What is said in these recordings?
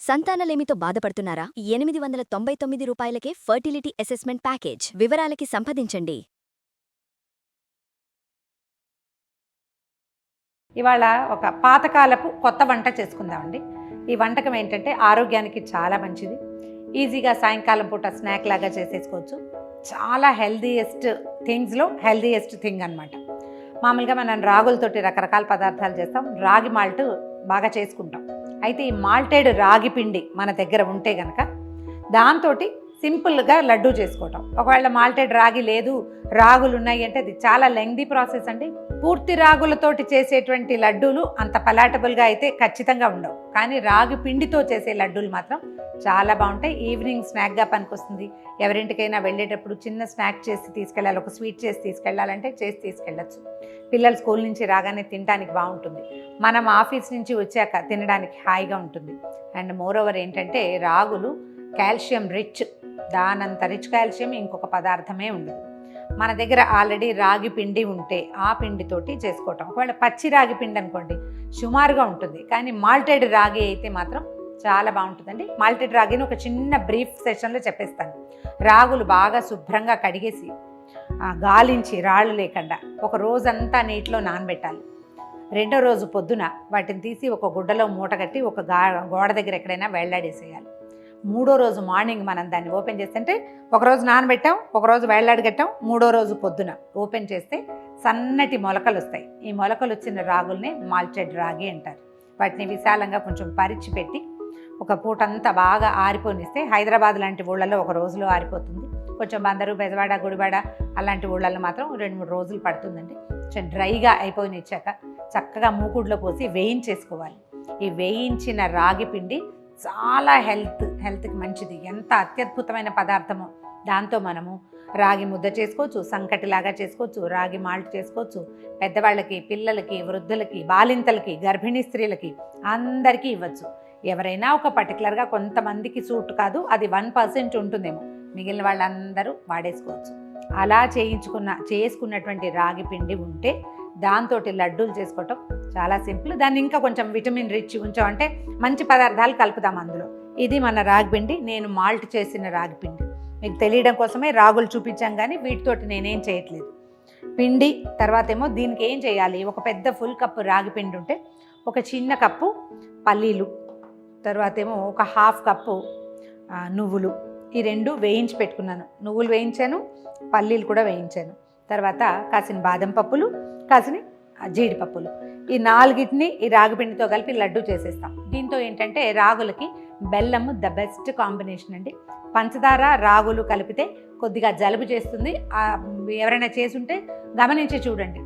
సంతానలేమితో బాధపడుతున్నారా? 899 రూపాయలకే fertility assessment package. వివరాలకి సంప్రదించండి. ఇవాళ ఒక పాతకాలపు కొత్త వంట చేసుకుందామండి. ఈ వంటకం ఏంటంటే ఆరోగ్యానికి చాలా మంచిది. ఈజీగా సాయంకాలం పూట స్నాక్ లాగా చేసేసుకోవచ్చు. చాలా హెల్దీయెస్ట్ థింగ్స్లో హెల్దీయెస్ట్ థింగ్ అనమాట. మామూలుగా మనం రాగులతోటి రకరకాల పదార్థాలు చేస్తాం. రాగి మాల్ట్ బాగా చేసుకుంటాం. అయితే ఈ మాల్టెడ్ రాగి పిండి మన దగ్గర ఉంటే గనక దాంతో సింపుల్గా లడ్డూ చేసుకోవటం. ఒకవేళ మాల్టెడ్ రాగి లేదు, రాగులు ఉన్నాయి అంటే అది చాలా లెంగ్దీ ప్రాసెస్ అండి. పూర్తి రాగులతోటి చేసేటువంటి లడ్డూలు అంత పలాటబుల్గా అయితే ఖచ్చితంగా ఉండవు. కానీ రాగి పిండితో చేసే లడ్డూలు మాత్రం చాలా బాగుంటాయి. ఈవినింగ్ స్నాక్గా పనికొస్తుంది. ఎవరింటికైనా వెళ్ళేటప్పుడు చిన్న స్నాక్ చేసి తీసుకెళ్ళాలి, ఒక స్వీట్ చేసి తీసుకెళ్ళాలంటే చేసి తీసుకెళ్ళచ్చు. పిల్లలు స్కూల్ నుంచి రాగానే తినడానికి బాగుంటుంది. మనం ఆఫీస్ నుంచి వచ్చాక తినడానికి హాయిగా ఉంటుంది. అండ్ మోరోవర్ ఏంటంటే రాగులు కాల్షియం రిచ్, దానంత రిచ్ కాల్షియం ఇంకొక పదార్థమే ఉండదు. మన దగ్గర ఆల్రెడీ రాగి పిండి ఉంటే ఆ పిండితోటి చేసుకోవటం. ఒకవేళ పచ్చి రాగి పిండి అనుకోండి సుమారుగా ఉంటుంది, కానీ మాల్టెడ్ రాగి అయితే మాత్రం చాలా బాగుంటుందండి. మాల్టెడ్ రాగిని ఒక చిన్న బ్రీఫ్ సెషన్లో చెప్పేస్తాను. రాగులు బాగా శుభ్రంగా కడిగేసి గాలించి రాళ్ళు లేకుండా ఒక రోజంతా నీటిలో నానబెట్టాలి. రెండో రోజు పొద్దున వాటిని తీసి ఒక గుడ్డలో మూటగట్టి ఒక గోడ దగ్గర ఎక్కడైనా వేళ్లాడేసేయాలి. మూడో రోజు మార్నింగ్ మనం దాన్ని ఓపెన్ చేస్తుంటే ఒకరోజు నానబెట్టాం, ఒకరోజు వేళ్లాడగట్టాం, మూడో రోజు పొద్దున ఓపెన్ చేస్తే సన్నటి మొలకలు వస్తాయి. ఈ మొలకలు వచ్చిన రాగుల్ని మాల్టెడ్ రాగి అంటారు. వాటిని విశాలంగా కొంచెం పరిచి పెట్టి ఒక పూటంతా బాగా ఆరిపోనిస్తే హైదరాబాద్ లాంటి ఊళ్ళల్లో ఒక రోజులో ఆరిపోతుంది. కొంచెం బందరు, బెజవాడ, గుడివాడ అలాంటి ఊళ్ళల్లో మాత్రం 2-3 రోజులు పడుతుందండి. కొంచెం డ్రైగా అయిపోయినిచ్చాక చక్కగా మూకుడులో పోసి వేయించేసుకోవాలి. ఈ వేయించిన రాగి పిండి చాలా హెల్త్కి మంచిది. ఎంత అత్యద్భుతమైన పదార్థమో. దాంతో మనము రాగి ముద్ద చేసుకోవచ్చు, సంకటిలాగా చేసుకోవచ్చు, రాగి మాల్ట్ చేసుకోవచ్చు. పెద్దవాళ్ళకి, పిల్లలకి, వృద్ధులకి, బాలింతలకి, గర్భిణీ స్త్రీలకి అందరికీ ఇవ్వచ్చు. ఎవరైనా ఒక పర్టికులర్గా కొంతమందికి సూట్ కాదు, అది 1% ఉంటుందేమో, మిగిలిన వాళ్ళందరూ వాడేసుకోవచ్చు. అలా చేసుకున్నటువంటి రాగి పిండి ఉంటే దాంతో లడ్డూలు చేసుకోవటం చాలా సింపుల్. దాన్ని ఇంకా కొంచెం విటమిన్ రిచ్ ఉంచామంటే మంచి పదార్థాలు కలుపుతాం అందులో. ఇది మన రాగి పిండి. నేను మాల్ట్ చేసిన రాగి పిండి మీకు తెలియడం కోసమే రాగులు చూపించాం, కానీ వీటితోటి నేనేం చేయట్లేదు. పిండి తర్వాత ఏమో దీనికి ఏం చేయాలి, ఒక పెద్ద ఫుల్ కప్పు రాగి పిండి ఉంటే ఒక చిన్న కప్పు పల్లీలు, తర్వాత ఏమో ఒక హాఫ్ కప్పు నువ్వులు, ఈ 2 వేయించి పెట్టుకున్నాను. నువ్వులు వేయించాను, పల్లీలు కూడా వేయించాను. తర్వాత కాసిన బాదం పప్పులు, కాసిన జీడిపప్పులు, ఈ 4టిని ఈ రాగిపిండితో కలిపి లడ్డు చేసేస్తాం. దీంతో ఏంటంటే రాగులకి బెల్లము ద బెస్ట్ కాంబినేషన్ అండి. పంచదార రాగులు కలిపితే కొద్దిగా జలుబు చేస్తుంది. ఎవరైనా చేసుంటే గమనించి చూడండి.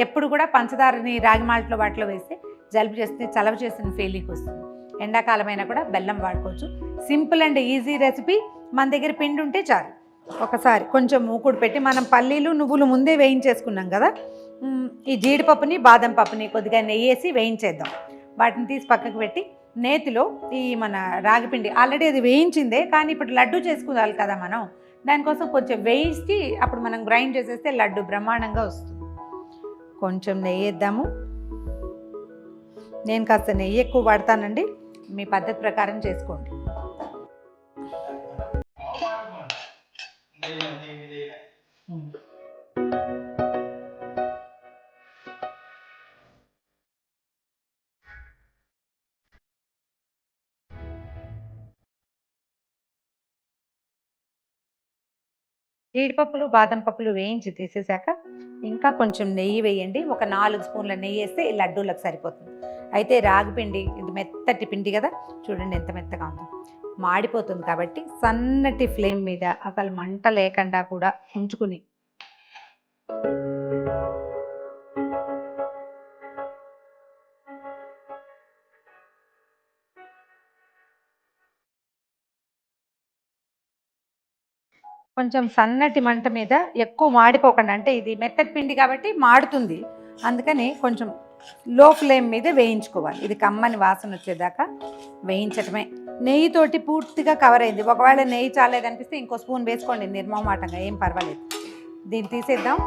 ఎప్పుడు కూడా పంచదారని రాగి మాల్ట్లో వాటిలో వేస్తే జలుబు చేస్తే చలవ చేసిన ఫీలింగ్ వస్తుంది. ఎండాకాలమైనా కూడా బెల్లం వాడుకోవచ్చు. Simple and easy recipe. మన దగ్గర పిండి ఉంటే చాలు. ఒకసారి కొంచెం మూకుడు పెట్టి మనం పల్లీలు, నువ్వులు ముందే వేయించేసుకున్నాం కదా, ఈ జీడిపప్పుని, బాదం పప్పుని కొద్దిగా నెయ్యి వేసి వేయించేద్దాం. వాటిని తీసి పక్కకు పెట్టి నేతిలో ఈ మన రాగిపిండి ఆల్రెడీ అది వేయించిందే, కానీ ఇప్పుడు లడ్డు చేసుకోవాలి కదా మనం, దానికోసం కొంచెం వేయించి అప్పుడు మనం గ్రైండ్ చేసేస్తే లడ్డు బ్రహ్మాండంగా వస్తుంది. కొంచెం నెయ్యి వేద్దాము. నేను కాస్త నెయ్యి ఎక్కువ వాడతానండి, మీ పద్ధతి ప్రకారం చేసుకోండి. జీడిపప్పులు, బాదం పప్పులు వేయించి తీసేసాక ఇంకా కొంచెం నెయ్యి వేయండి. ఒక 4 స్పూన్ల నెయ్యి వేస్తే ఈ లడ్డూలకు సరిపోతుంది. అయితే రాగిపిండి ఇది మెత్తటి పిండి కదా, చూడండి ఎంత మెత్తగా ఉందో. మాడిపోతుంది కాబట్టి సన్నటి ఫ్లేమ్ మీద అసలు మంట లేకుండా కూడా ఉంచుకుని కొంచెం సన్నటి మంట మీద ఎక్కువ మాడిపోకుండా, అంటే ఇది మెత్తటి పిండి కాబట్టి మాడుతుంది, అందుకని కొంచెం లో ఫ్లేమ్ మీద వేయించుకోవాలి. ఇది కమ్మని వాసన వచ్చేదాకా వేయించటమే. నెయ్యితోటి పూర్తిగా కవర్ అయింది. ఒకవేళ నెయ్యి చాలేదనిపిస్తే ఇంకో స్పూన్ వేసుకోండి నిర్మమాటంగా, ఏం పర్వాలేదు. దీన్ని తీసేద్దాం.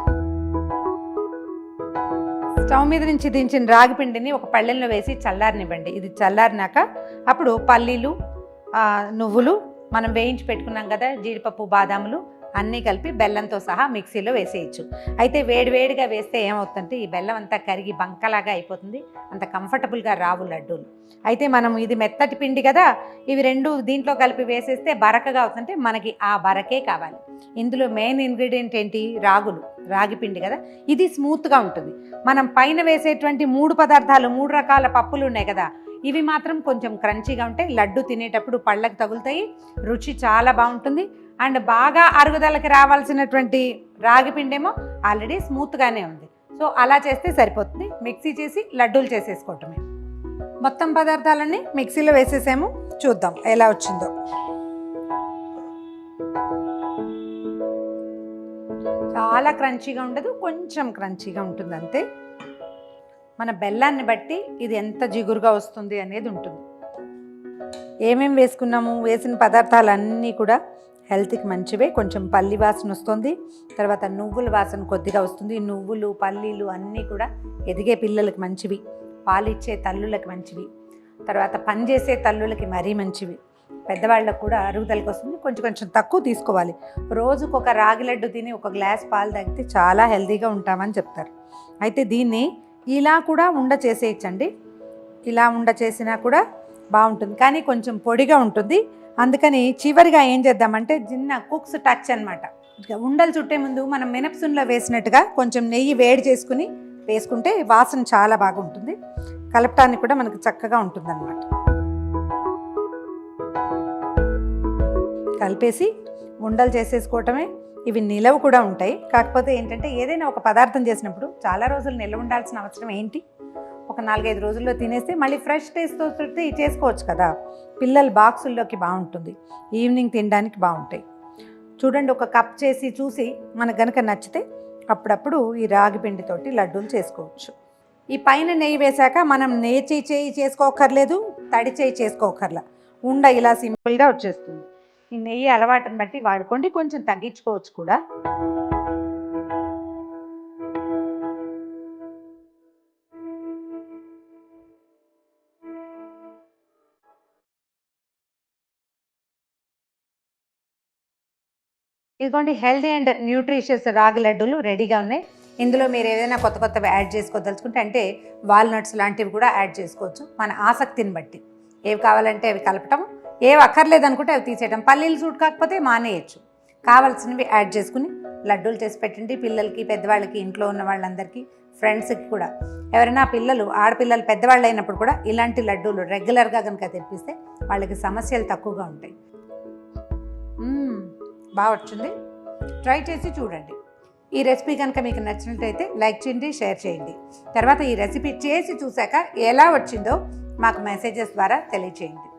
స్టవ్ మీద నుంచి దించిన రాగి పిండిని ఒక పళ్ళెంలో వేసి చల్లారనివ్వండి. ఇది చల్లారినాక అప్పుడు పల్లీలు, నువ్వులు, మనం వేయించి పెట్టుకున్నాం కదా జీడిపప్పు, బాదాములు అన్నీ కలిపి బెల్లంతో సహా మిక్సీలో వేసేయచ్చు. అయితే వేడివేడిగా వేస్తే ఏమవుతుందంటే ఈ బెల్లం అంతా కరిగి బంకలాగా అయిపోతుంది, అంత కంఫర్టబుల్గా రావు లడ్డూలు. అయితే మనం ఇది మెత్తటి పిండి కదా, ఇవి రెండు దీంట్లో కలిపి వేసేస్తే బరకగా అవుతుందంటే మనకి ఆ బరకే కావాలి. ఇందులో మెయిన్ ఇంగ్రీడియంట్ ఏంటి? రాగి పిండి కదా, ఇది స్మూత్గా ఉంటుంది. మనం పైన వేసేటువంటి 3 పదార్థాలు, 3 రకాల పప్పులు ఉన్నాయి కదా, ఇవి మాత్రం కొంచెం క్రంచీగా ఉంటాయి. లడ్డు తినేటప్పుడు పళ్ళకి తగులుతాయి, రుచి చాలా బాగుంటుంది. అండ్ బాగా అరుగుదలకి రావాల్సినటువంటి రాగి పిండేమో ఆల్రెడీ స్మూత్గానే ఉంది. సో అలా చేస్తే సరిపోతుంది. మిక్సీ చేసి లడ్డూలు చేసేసుకోవటమే. మొత్తం పదార్థాలన్నీ మిక్సీలో వేసేసాము. చూద్దాం ఎలా వచ్చిందో. చాలా క్రంచీగా ఉండదు, కొంచెం క్రంచీగా ఉంటుంది అంతే. మన బెల్లాన్ని బట్టి ఇది ఎంత జిగురుగా వస్తుంది అనేది ఉంటుంది. ఏమేమి వేసుకున్నాము? వేసిన పదార్థాలన్నీ కూడా హెల్త్కి మంచివే. కొంచెం పల్లి వాసన వస్తుంది, తర్వాత నువ్వుల వాసన కొద్దిగా వస్తుంది. నువ్వులు, పల్లీలు అన్నీ కూడా ఎదిగే పిల్లలకి మంచివి, పాలిచ్చే తల్లులకి మంచివి, తర్వాత పనిచేసే తల్లులకి మరీ మంచివి. పెద్దవాళ్ళకు కూడా అరుగుదలకు వస్తుంది. కొంచెం తక్కువ తీసుకోవాలి. రోజుకు ఒక రాగి లడ్డు తిని ఒక గ్లాస్ పాలు తాగితే చాలా హెల్తీగా ఉంటామని చెప్తారు. అయితే దీన్ని ఇలా కూడా ఉండ చేసేయచ్చండి. ఇలా ఉండ చేసినా కూడా బాగుంటుంది, కానీ కొంచెం పొడిగా ఉంటుంది. అందుకని చివరిగా ఏం చేద్దామంటే చిన్న కుక్స్ టచ్ అనమాట. ఉండలు చుట్టే ముందు మనం మినపసున్లో వేసినట్టుగా కొంచెం నెయ్యి వేడి చేసుకుని వేసుకుంటే వాసన చాలా బాగుంటుంది. కలపటానికి కూడా మనకు చక్కగా ఉంటుంది అన్నమాట. కలిపేసి ఉండలు చేసేసుకోవటమే. ఇవి నిలవ కూడా ఉంటాయి. కాకపోతే ఏంటంటే ఏదైనా ఒక పదార్థం చేసినప్పుడు చాలా రోజులు నిల్వ ఉండాల్సిన అవసరం ఏంటి? ఒక 4-5 రోజుల్లో తినేస్తే మళ్ళీ ఫ్రెష్ టేస్ట్తో చేసుకోవచ్చు కదా. పిల్లల బాక్సుల్లోకి బాగుంటుంది, ఈవినింగ్ తినడానికి బాగుంటాయి. చూడండి, ఒక కప్ చేసి చూసి మనకు గనక నచ్చితే అప్పుడప్పుడు ఈ రాగి పిండితోటి లడ్డూలు చేసుకోవచ్చు. ఈ పైన నెయ్యి వేశాక మనం నెయ్యి చేయి చేసుకోకర్లేదు, తడి చేయి చేసుకోకర్లా. ఉండ ఇలా సింపుల్గా వచ్చేస్తుంది. ఈ నెయ్యి అలవాటుని బట్టి వాడుకోండి, కొంచెం తగ్గించుకోవచ్చు కూడా. ఇదిగోండి, హెల్దీ అండ్ న్యూట్రిషియస్ రాగి లడ్డూలు రెడీగా ఉన్నాయి. ఇందులో మీరు ఏదైనా కొత్తవి యాడ్ చేసుకోదలుచుకుంటే, అంటే వాల్నట్స్ లాంటివి కూడా యాడ్ చేసుకోవచ్చు. మన ఆసక్తిని బట్టి ఏవి కావాలంటే అవి కలపటం, ఏవి అక్కర్లేదు అనుకుంటే అవి తీసేయటం. పల్లీలు సూట్ కాకపోతే మానేయచ్చు. కావాల్సినవి యాడ్ చేసుకుని లడ్డూలు చేసి పెట్టండి. పిల్లలకి, పెద్దవాళ్ళకి, ఇంట్లో ఉన్న వాళ్ళందరికీ, ఫ్రెండ్స్కి కూడా. ఎవరైనా పిల్లలు, ఆడపిల్లలు పెద్దవాళ్ళు అయినప్పుడు కూడా ఇలాంటి లడ్డూలు రెగ్యులర్గా కనుక తెప్పిస్తే వాళ్ళకి సమస్యలు తక్కువగా ఉంటాయి. బాగా వచ్చింది, ట్రై చేసి చూడండి. ఈ రెసిపీ కనుక మీకు నచ్చినట్లయితే లైక్ చేయండి, షేర్ చేయండి. తర్వాత ఈ రెసిపీ చేసి చూశాక ఎలా వచ్చిందో మాకు మెసేజెస్ ద్వారా తెలియచేయండి.